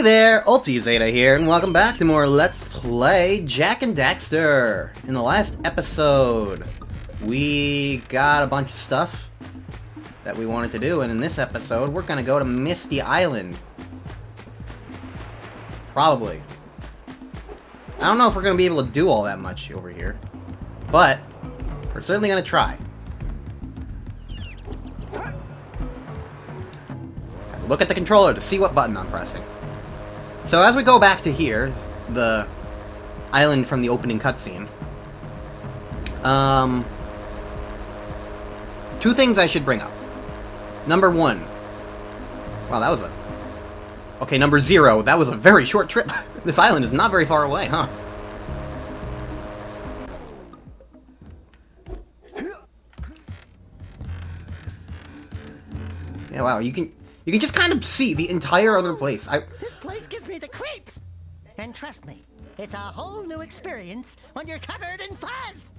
there, Ulti Zeta here, and welcome back to more Let's Play Jak and Daxter. In the last episode, we got a bunch of stuff that we wanted to do, and in this episode, we're gonna go to Misty Island. Probably. I don't know if we're gonna be able to do all that much over here, but we're certainly gonna try. Look at the controller to see what button I'm pressing. So as we go back to here, the island from the opening cutscene, two things I should bring up. Number one. Wow, that was a... Okay, number 0. That was a very short trip. This island is not very far away, huh? Yeah, wow, you can just kind of see the entire other place. This place gives me the creeps! And trust me, it's a whole new experience when you're covered in fuzz!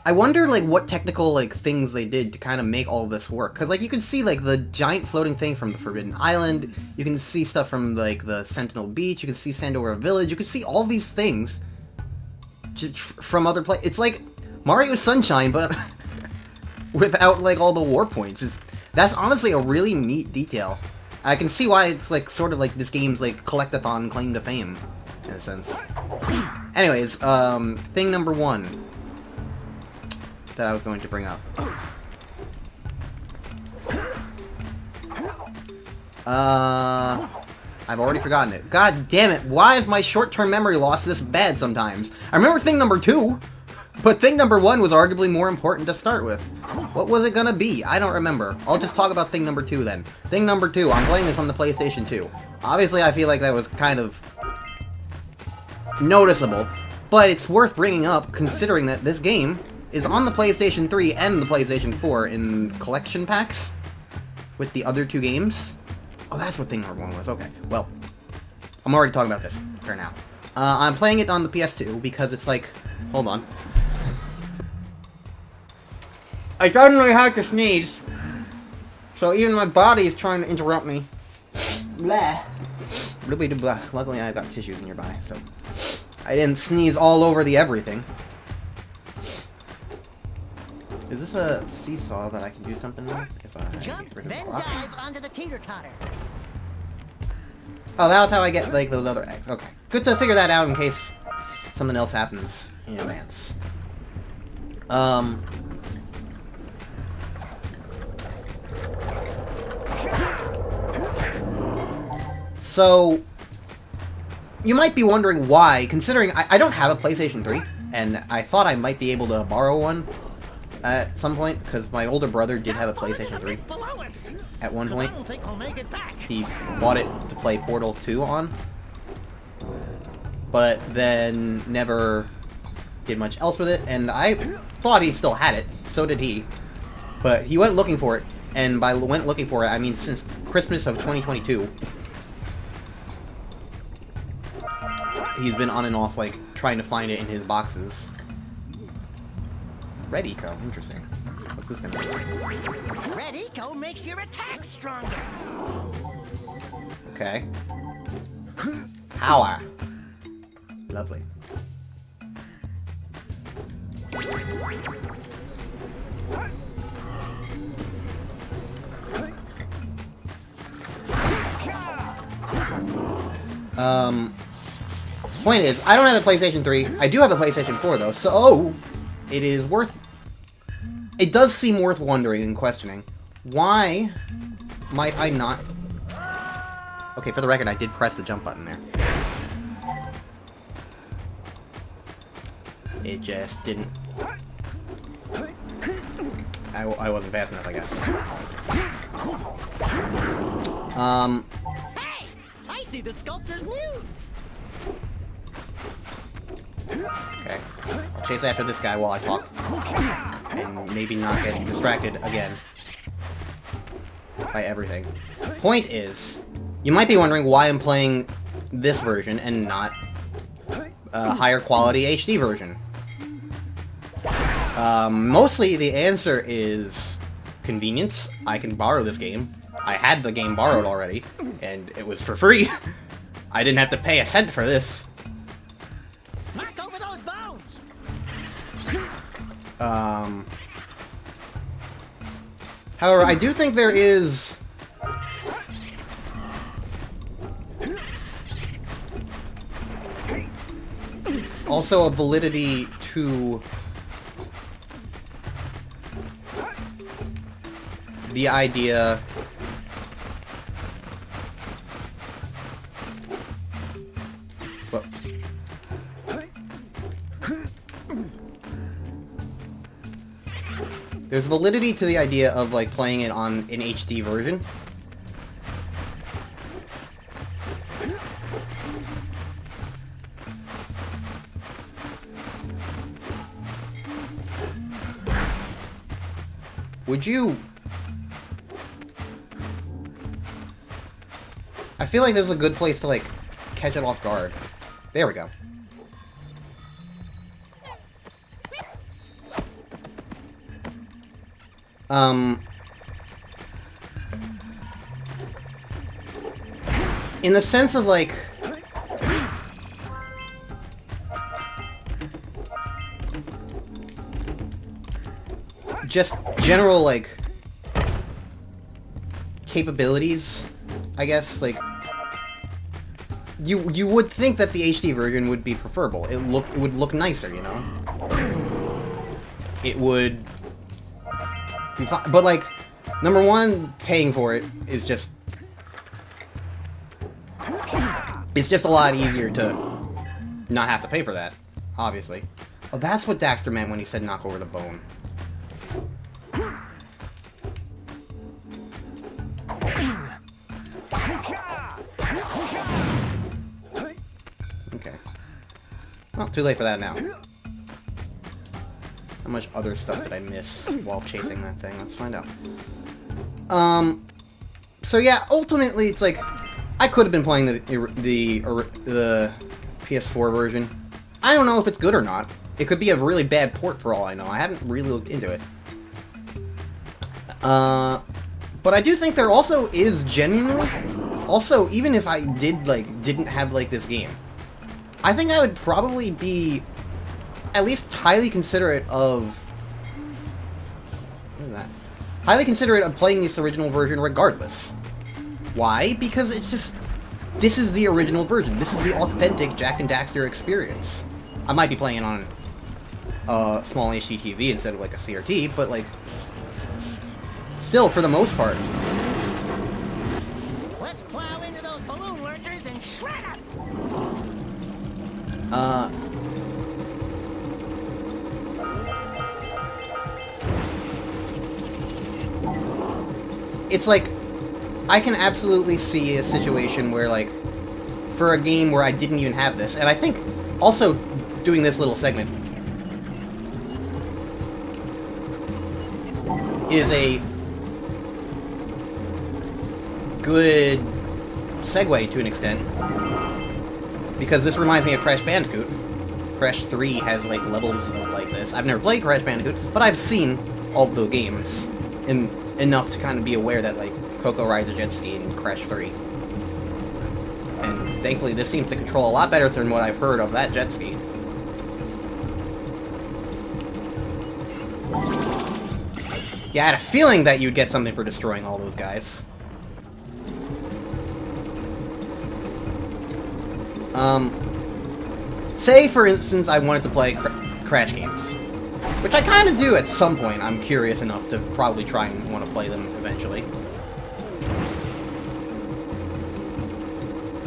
I wonder, like, what technical, like, things they did to kind of make all of this work. Because, like, you can see, like, the giant floating thing from the Forbidden Island. You can see stuff from, like, the Sentinel Beach. You can see Sandora Village. You can see all these things just from other places. It's like Mario Sunshine, but... without, like, all the war points. That's honestly a really neat detail. I can see why it's, like, sort of like this game's, like, collectathon claim to fame, in a sense. Anyways, thing number 1 that I was going to bring up. I've already forgotten it. God damn it, why is my short-term memory loss this bad sometimes? I remember thing number 2! But thing number 1 was arguably more important to start with. What was it gonna be? I don't remember. I'll just talk about thing number 2 then. Thing number 2, I'm playing this on the PlayStation 2. Obviously, I feel like that was kind of noticeable, but it's worth bringing up considering that this game is on the PlayStation 3 and the PlayStation 4 in collection packs with the other 2 games. Oh, that's what thing number 1 was. Okay, well, I'm already talking about this for now. I'm playing it on the PS2 because it's like... Hold on. I suddenly had to sneeze, so even my body is trying to interrupt me. Blah. Blah. Luckily I've got tissues nearby, so I didn't sneeze all over the everything. Is this a seesaw that I can do something with? If I jump, then dive onto the teeter-totter. Oh, that's how I get, like, those other eggs. Okay. Good to figure that out in case something else happens in advance. So, you might be wondering why, considering I don't have a PlayStation 3, and I thought I might be able to borrow one at some point, because my older brother did have a PlayStation 3 at one point. He bought it to play Portal 2 on, but then never did much else with it, and I thought he still had it, so did he, but he went looking for it, and by went looking for it, I mean since Christmas of 2022. He's been on and off, like, trying to find it in his boxes. Red Eco, interesting. What's this gonna be? Red Eco makes your attack stronger. Okay. Power. Lovely. Point is, I don't have a PlayStation 3. I do have a PlayStation 4, though, so it is worth... It does seem worth wondering and questioning. Why might I not... Okay, for the record, I did press the jump button there. It just didn't... I wasn't fast enough, I guess. Hey! I see the sculptor's muse! Okay. I'll chase after this guy while I talk. And maybe not get distracted again by everything. Point is, you might be wondering why I'm playing this version and not a higher quality HD version. Mostly the answer is convenience. I can borrow this game I had the game borrowed already, and it was for free. I didn't have to pay a cent for this. Mark over those bones. However, I do think there is... also a validity to the idea well, there's validity to the idea of like playing it on an HD version. Would you... I feel like this is a good place to, like, catch it off guard. There we go. In the sense of, like... just general, like, capabilities, I guess, like, you would think that the HD version would be preferable. It would look nicer, you know? It would be fine, but, like, number one, paying for it is just... it's just a lot easier to not have to pay for that, obviously. Oh, that's what Daxter meant when he said knock over the bone. Okay. Well, too late for that now. How much other stuff did I miss while chasing that thing? Let's find out. So yeah, ultimately, it's like, I could have been playing the PS4 version. I don't know if it's good or not. It could be a really bad port for all I know. I haven't really looked into it. But I do think there also is genuinely... also, even if I didn't have, like, this game, I think I would probably be at least highly considerate of... what is that? Highly considerate of playing this original version regardless. Why? Because it's just... this is the original version. This is the authentic Jak and Daxter experience. I might be playing it on a small HD TV instead of, like, a CRT, but, like... still, for the most part. Let's plow into those balloon lurkers and shred them. It's like, I can absolutely see a situation where, like, for a game where I didn't even have this, and I think also doing this little segment is a good segue to an extent, because this reminds me of Crash Bandicoot. Crash 3 has, like, levels of like this. I've never played Crash Bandicoot, but I've seen all the games enough to kind of be aware that, like, Coco rides a jet ski in Crash 3. And thankfully this seems to control a lot better than what I've heard of that jet ski. Yeah, I had a feeling that you'd get something for destroying all those guys. Say, for instance, I wanted to play Crash games. Which I kind of do at some point. I'm curious enough to probably try and want to play them eventually.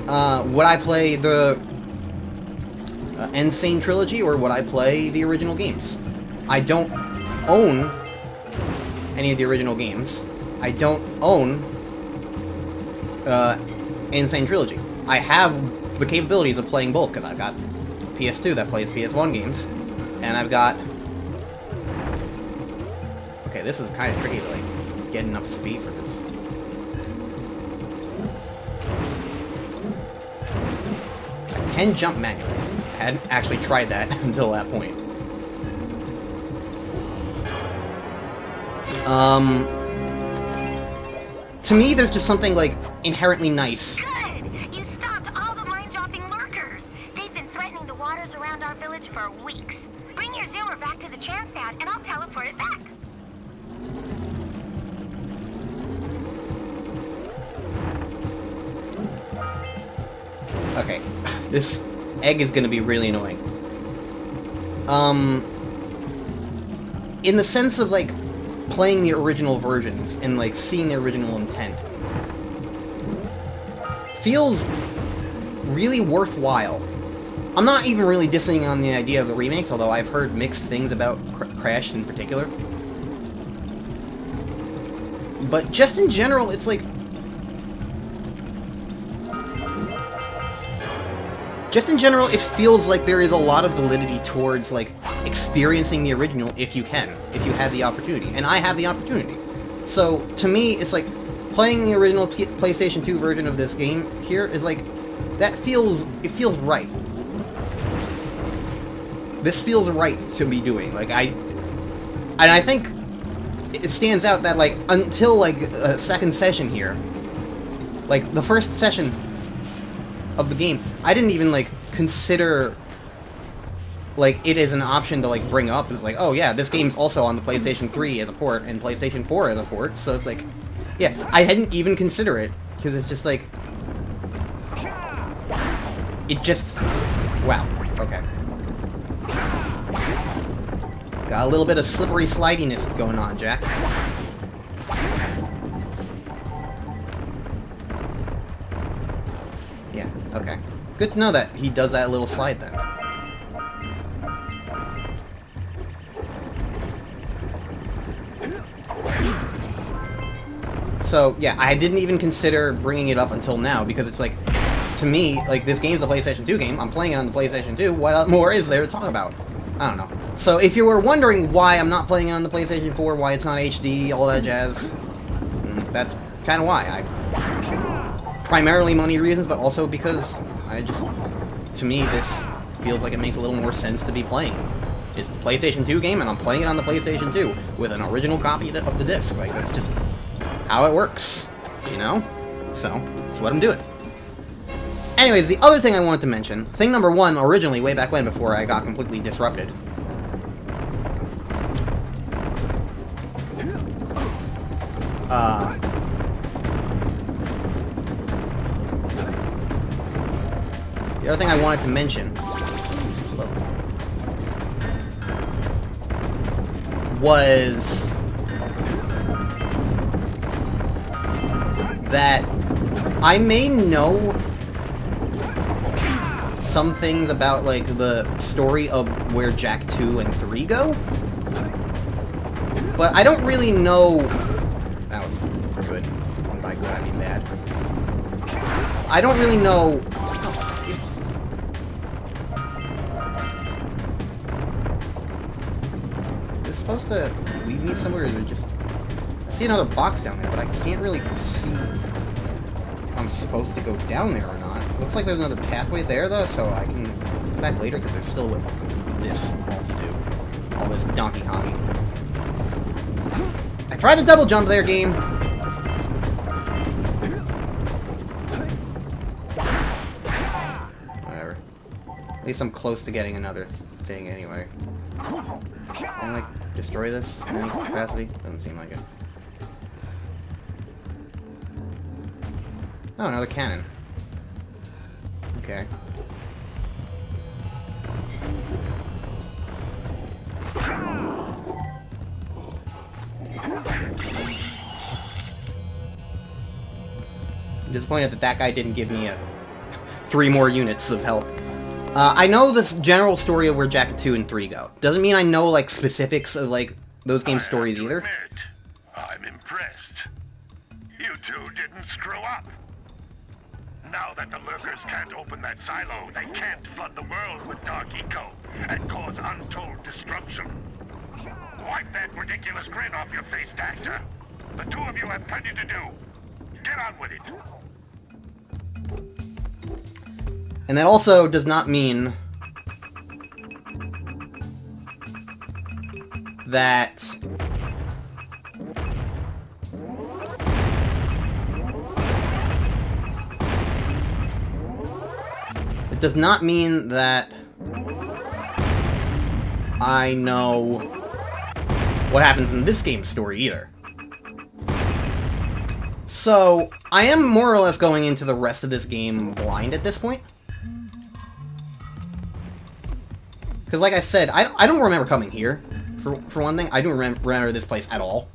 Would I play the Insane Trilogy, or would I play the original games? I don't own any of the original games. I don't own Insane Trilogy. I have the capabilities of playing both, because I've got PS2 that plays PS1 games, and I've got... okay, this is kind of tricky to, like, get enough speed for this. I can jump manually. I hadn't actually tried that until that point. to me, there's just something, like, inherently nice. Good! You stopped all the mind-dropping lurkers. They've been threatening the waters around our village for weeks. Bring your zoomer back to the chance pad, and I'll teleport it back. Okay, this egg is gonna be really annoying. In the sense of, like, playing the original versions and, like, seeing the original intent, feels really worthwhile. I'm not even really dissing on the idea of the remakes, although I've heard mixed things about Crash in particular. But just in general, it's like... Just in general, it feels like there is a lot of validity towards, like, experiencing the original if you can, if you have the opportunity. And I have the opportunity. So, to me, it's like, playing the original PlayStation 2 version of this game here is like, it feels right. This feels right to be doing. Like, and I think it stands out that, like, until, like, a second session here, like, the first session of the game, I didn't even, like, consider, like, it as an option to, like, bring up as, like, oh yeah, this game's also on the PlayStation 3 as a port, and PlayStation 4 as a port, so it's like, yeah, I hadn't even consider it, because it's just, like, it just, wow, okay. Got a little bit of slippery slidiness going on, Jack. Yeah, okay. Good to know that he does that little slide then. So, yeah, I didn't even consider bringing it up until now, because it's like, to me, like, this game's a PlayStation 2 game, I'm playing it on the PlayStation 2, what more is there to talk about? I don't know. So, if you were wondering why I'm not playing it on the PlayStation 4, why it's not HD, all that jazz, that's kind of why. Primarily money reasons, but also because to me, this feels like it makes a little more sense to be playing. It's the PlayStation 2 game, and I'm playing it on the PlayStation 2 with an original copy of the disc. Like, that's just how it works, you know? So, that's what I'm doing. Anyways, the other thing I wanted to mention, thing number one, originally, way back when, before I got completely disrupted. The other thing I wanted to mention was that I may know some things about, like, the story of where Jak 2 and 3 go, but I don't really know... That was good. And by good, I mean bad. I don't really know... Is it supposed to lead me somewhere, or is it just... I see another box down there, but I can't really see if I'm supposed to go down there or not. Looks like there's another pathway there, though, so I can come back later, because there's still this all to do. All this Donkey Kong. I tried to double jump there, game! Whatever. At least I'm close to getting another thing, anyway. Can I, like, destroy this in any capacity? Doesn't seem like it. Oh, another cannon. Okay. I'm disappointed that guy didn't give me 3 more units of health. I know this general story of where Jak 2 and 3 go. Doesn't mean I know, like, specifics of, like, those game stories either. Admit, I'm impressed. You two didn't screw up. Now that the lurkers can't open that silo, they can't flood the world with dark eco and cause untold destruction. Wipe that ridiculous grin off your face, Daxter. The two of you have plenty to do. Get on with it. And that also does not mean that it does not mean that I know what happens in this game's story either. So, I am more or less going into the rest of this game blind at this point. Because like I said, I don't remember coming here, for one thing. I don't remember this place at all.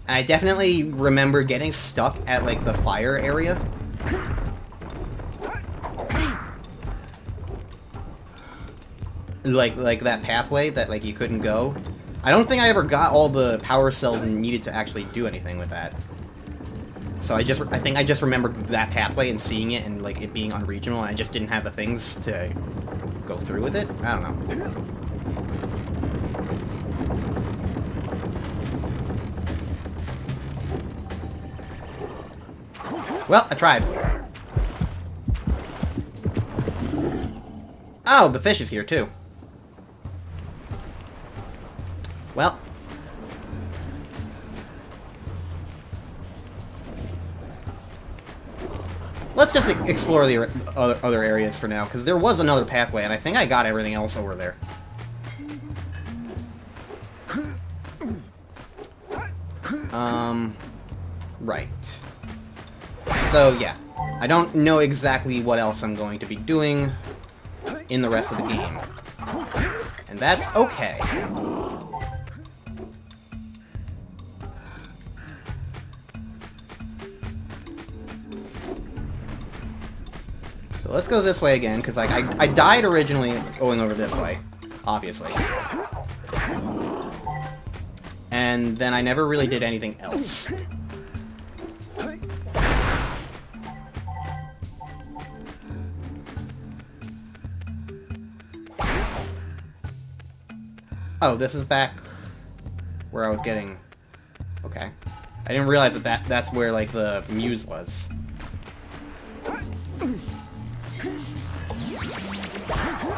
And I definitely remember getting stuck at, like, the fire area. Like that pathway that, like, you couldn't go. I don't think I ever got all the power cells and needed to actually do anything with that. So I think I just remembered that pathway and seeing it and, like, it being unregional, and I just didn't have the things to go through with it? I don't know. Well, I tried. Oh, the fish is here, too. Well. Let's just explore the other areas for now, because there was another pathway, and I think I got everything else over there. Right. So, yeah. I don't know exactly what else I'm going to be doing in the rest of the game. And that's okay. So let's go this way again, because like I died originally going over this way, obviously. And then I never really did anything else. Oh, this is back where I was getting... Okay. I didn't realize that's where, like, the muse was.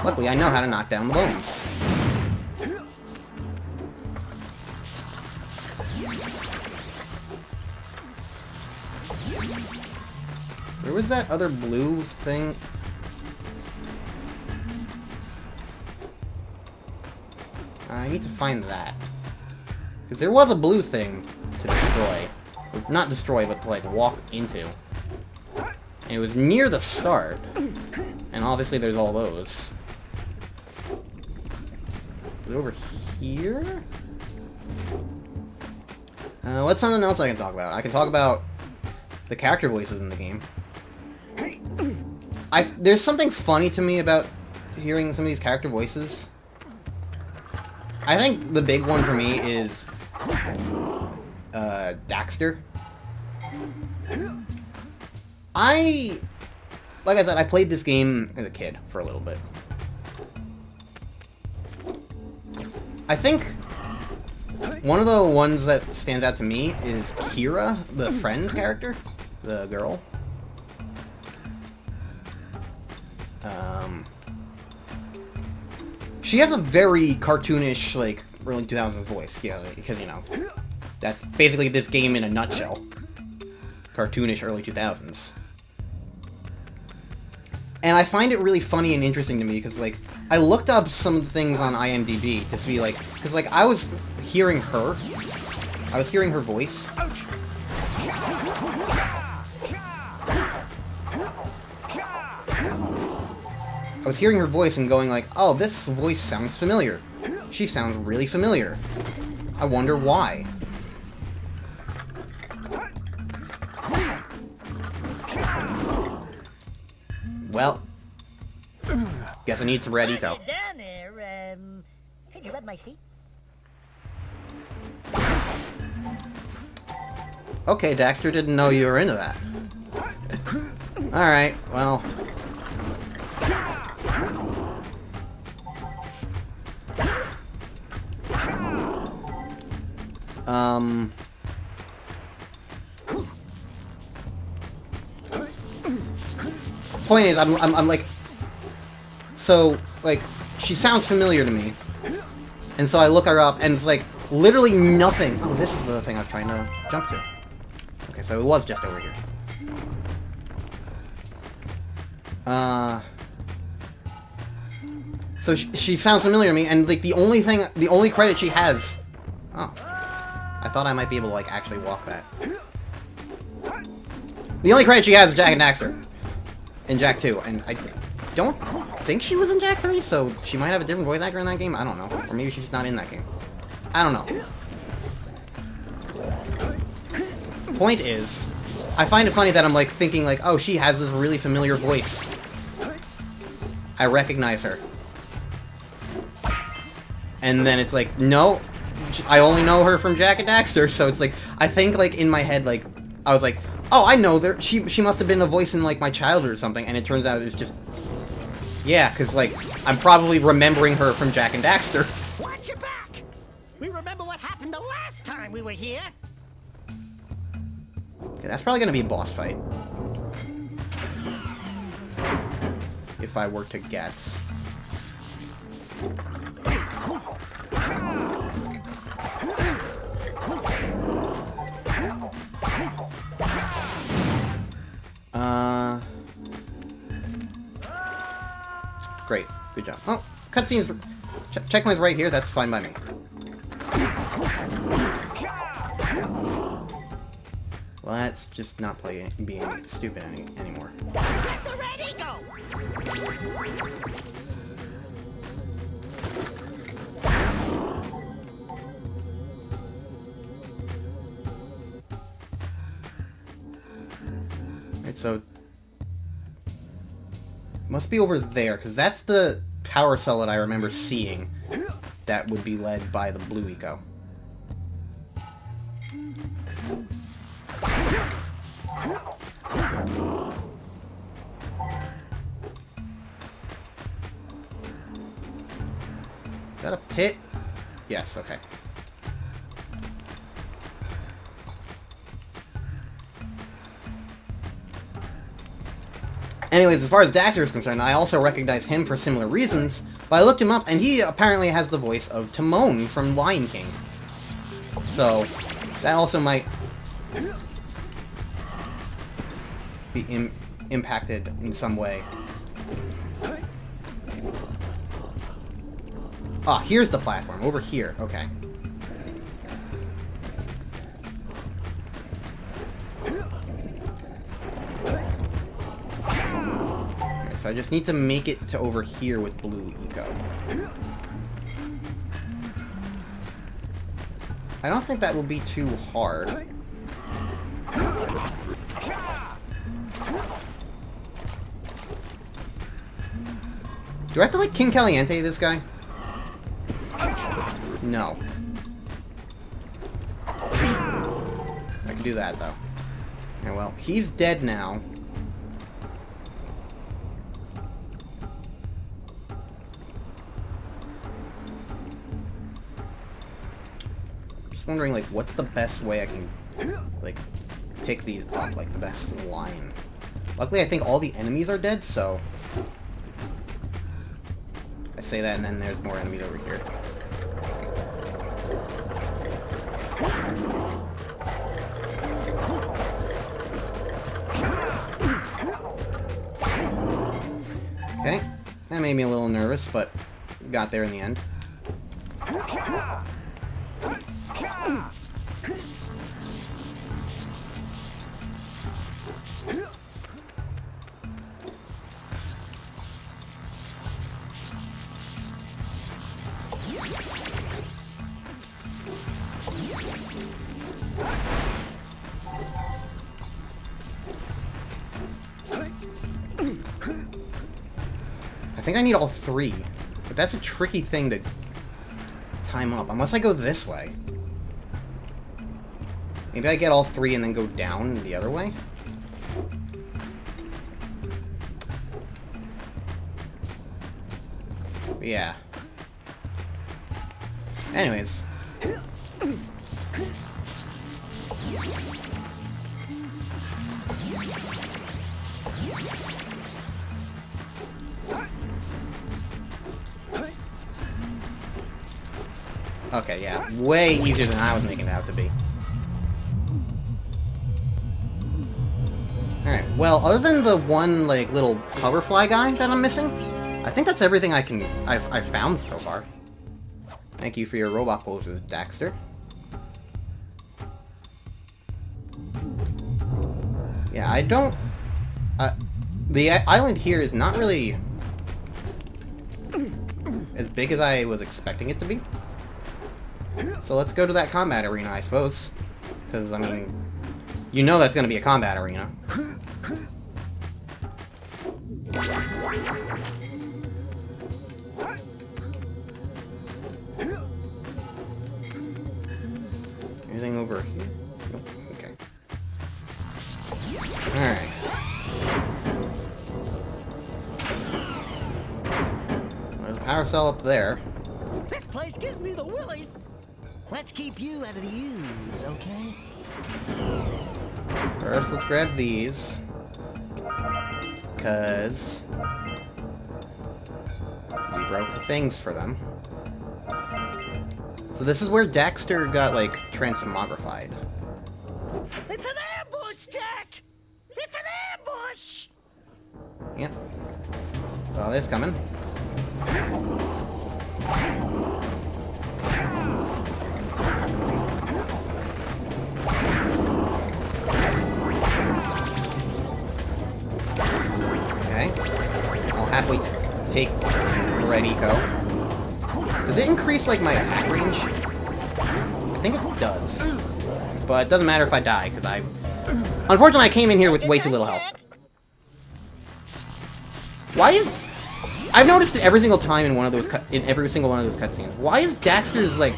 Luckily, I know how to knock down the bones. Where was that other blue thing? I need to find that. Because there was a blue thing to destroy. Not destroy, but to, like, walk into. And it was near the start. And obviously there's all those. Is it over here? What's something else I can talk about? I can talk about the character voices in the game. There's something funny to me about hearing some of these character voices. I think the big one for me is Daxter. Like I said, I played this game as a kid for a little bit. I think one of the ones that stands out to me is Kira, the friend character, the girl. She has a very cartoonish, like, early 2000s voice, yeah, because, you know, that's basically this game in a nutshell. Cartoonish early 2000s. And I find it really funny and interesting to me, because, like, I looked up some of the things on IMDb to see, like, because, like, I was hearing her. I was hearing her voice. I was hearing her voice and going like, oh, this voice sounds familiar. She sounds really familiar. I wonder why. Well, guess I need some red eco. Down there, could you rub my feet? Okay, Daxter didn't know you were into that. Alright, well... Point is, I'm like... So, like, she sounds familiar to me. And so I look her up, and it's like, literally nothing. Oh, this is the thing I was trying to jump to. Okay, so it was just over here. So she sounds familiar to me, and like the only credit she has. Oh, I thought I might be able to like actually walk that. The only credit she has is Jak and Daxter in Jak 2, and I don't think she was in Jak 3, so she might have a different voice actor in that game. I don't know, or maybe she's not in that game. I don't know. Point is, I find it funny that I'm like thinking like, oh, she has this really familiar voice. I recognize her. And then it's like, no, I only know her from Jak and Daxter, so it's like, I think like in my head, like, I was like, oh, I know her, she must have been a voice in like my childhood or something, and it turns out it's just, yeah, because like, I'm probably remembering her from Jak and Daxter. Watch your back! We remember what happened the last time we were here. Okay, that's probably gonna be a boss fight. If I were to guess. Great. Good job. Oh, cutscenes. Checkpoint's right here. That's fine by me. Let's just not play being stupid anymore. Get the red eagle! Right, so must be over there, because that's the power cell that I remember seeing that would be led by the blue eco. Is that a pit? Yes, okay. Anyways, as far as Daxter is concerned, I also recognize him for similar reasons, but I looked him up, and he apparently has the voice of Timon from Lion King. So, that also might be impacted in some way. Ah, here's the platform, over here, okay. So I just need to make it to over here with blue eco. I don't think that will be too hard. Do I have to like King Caliente this guy? No. I can do that though. Yeah, well, he's dead now. Wondering like what's the best way I can like pick these up, like the best line. Luckily I think all the enemies are dead, so I say that and then there's more enemies over here. Okay, that made me a little nervous, but got there in the end. I think I need all three, but that's a tricky thing to time up, unless I go this way. Maybe I get all three and then go down the other way? Yeah. Anyways. Okay, yeah. Way easier than I was making it out to be. Alright, well, other than the one, like, little hoverfly guy that I'm missing, I think that's everything I've found so far. Thank you for your robot poses, Daxter. Yeah, I don't... the island here is not really as big as I was expecting it to be. So let's go to that combat arena, I suppose. Because, I mean, you know that's going to be a combat arena. Anything over here? Nope. Okay. Alright. There's a power cell up there. This place gives me the willies. Let's keep you out of the ooze, okay? First, let's grab these. Because we broke the things for them. So this is where Daxter got, like, transmogrified. It's an ambush, Jack! It's an ambush! Yep. Saw this coming. Okay. I'll happily take Red Eco. Does it increase, like, my attack range? I think it does. But it doesn't matter if I die, because I... Unfortunately, I came in here with way too little health. Why is... I've noticed it every single time in one of those in every single one of those cutscenes. Why is Daxter's, like,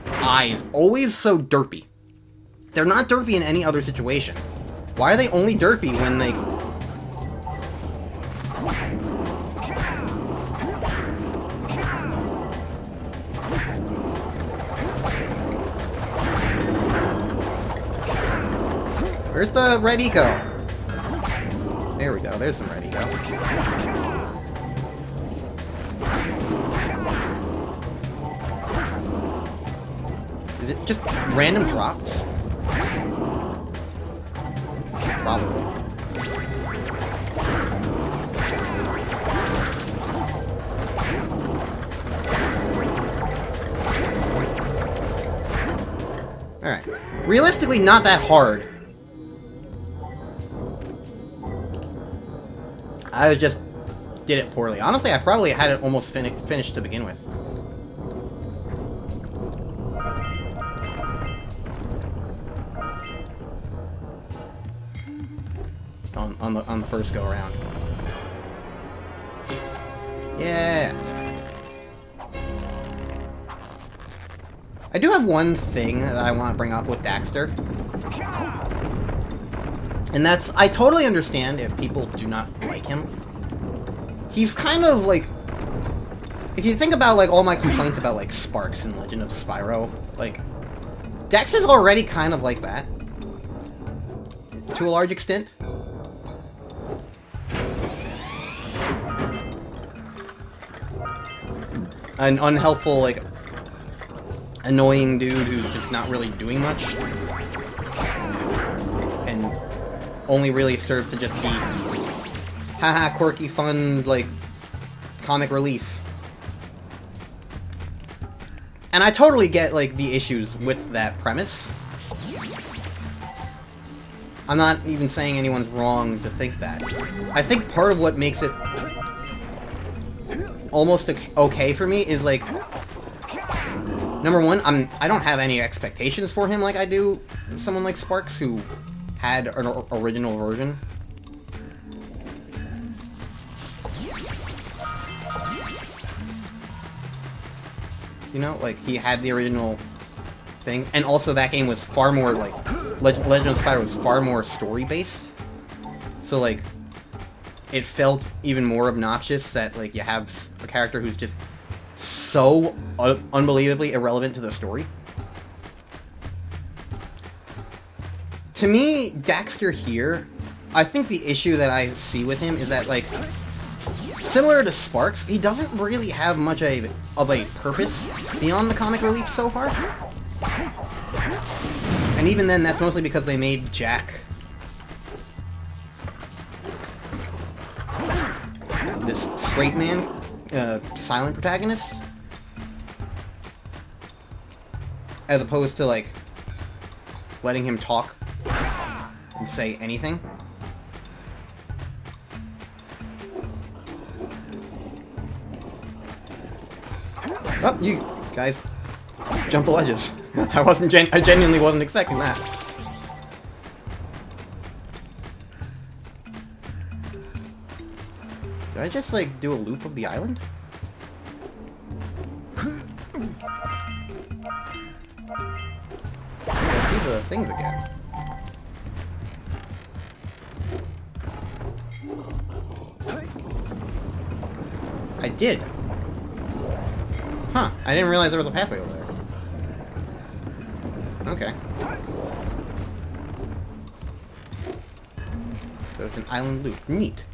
eyes always so derpy? They're not derpy in any other situation. Why are they only derpy when they... Where's the Red Eco? There we go, there's some Red Eco. Is it just random drops? Probably. Alright. Realistically, not that hard. I just did it poorly. Honestly, I probably had it almost finished to begin with. On the first go around. Yeah. I do have one thing that I want to bring up with Daxter. And that's, I totally understand if people do not like him. He's kind of like, if you think about like all my complaints about like Sparks in Legend of Spyro, like, Daxter's already kind of like that. To a large extent. An unhelpful, like, annoying dude who's just not really doing much. And only really serves to just be haha, quirky, fun, like, comic relief. And I totally get, like, the issues with that premise. I'm not even saying anyone's wrong to think that. I think part of what makes it almost okay for me is, like, number one, I don't have any expectations for him like I do someone like Sparks, who had an original version. You know, like, he had the original thing, and also that game was far more, like, Legend of Spyro was far more story-based. So, like, it felt even more obnoxious that, like, you have a character who's just so unbelievably irrelevant to the story. To me, Daxter here, I think the issue that I see with him is that, like, similar to Sparks, he doesn't really have much of a purpose beyond the comic relief so far. And even then, that's mostly because they made Jack this straight man silent protagonist, as opposed to like letting him talk and say anything. Oh, you guys jump the ledges. I genuinely wasn't expecting that. Did I just, like, do a loop of the island? I see the things again. I did. Huh, I didn't realize there was a pathway over there. Okay. So it's an island loop. Neat.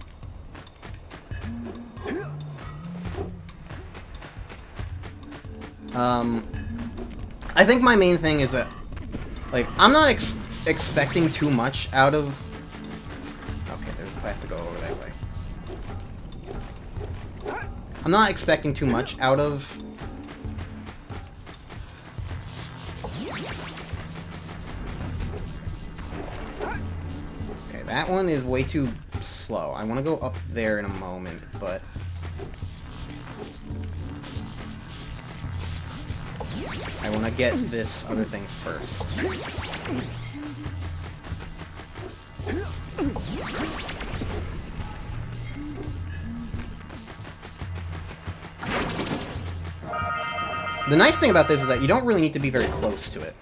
I think my main thing is that, like, I'm not expecting too much out of... Okay, I have to go over that way. I'm not expecting too much out of... Okay, that one is way too slow. I want to go up there in a moment, but... I want to get this other thing first. The nice thing about this is that you don't really need to be very close to it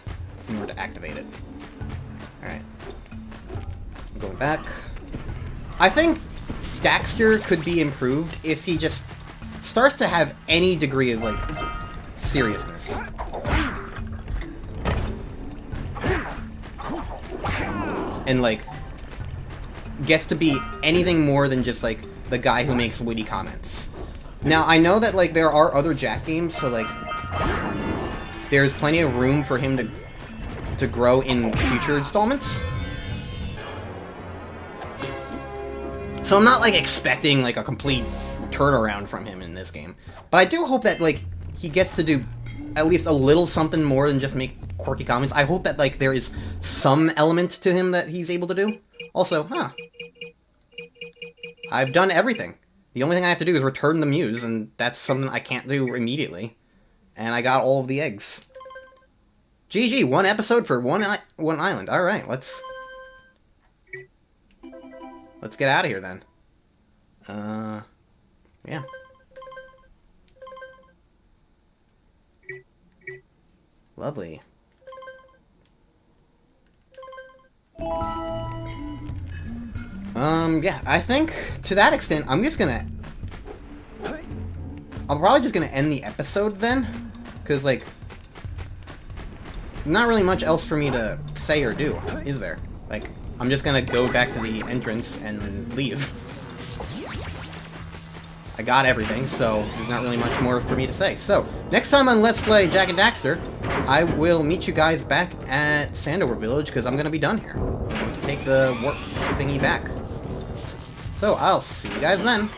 in order to activate it. Alright. I'm going back. I think Daxter could be improved if he just starts to have any degree of, like, seriousness. And, like, gets to be anything more than just, like, the guy who makes witty comments. Now, I know that, like, there are other Jack games, so, like, there's plenty of room for him to grow in future installments. So I'm not, like, expecting, like, a complete turnaround from him in this game. But I do hope that, like, he gets to do at least a little something more than just make quirky comments. I hope that, like, there is some element to him that he's able to do. Also, I've done everything. The only thing I have to do is return the muse, and that's something I can't do immediately. And I got all of the eggs. GG, one episode for one island. Alright, let's get out of here then. Yeah. Lovely. Yeah, I think, to that extent, I'm probably just gonna end the episode then, because, like, not really much else for me to say or do, is there? Like, I'm just gonna go back to the entrance and leave. I got everything, so there's not really much more for me to say. So, next time on Let's Play Jak and Daxter, I will meet you guys back at Sandover Village, because I'm gonna be done here. I'm going to take the warp thingy back. So, I'll see you guys then.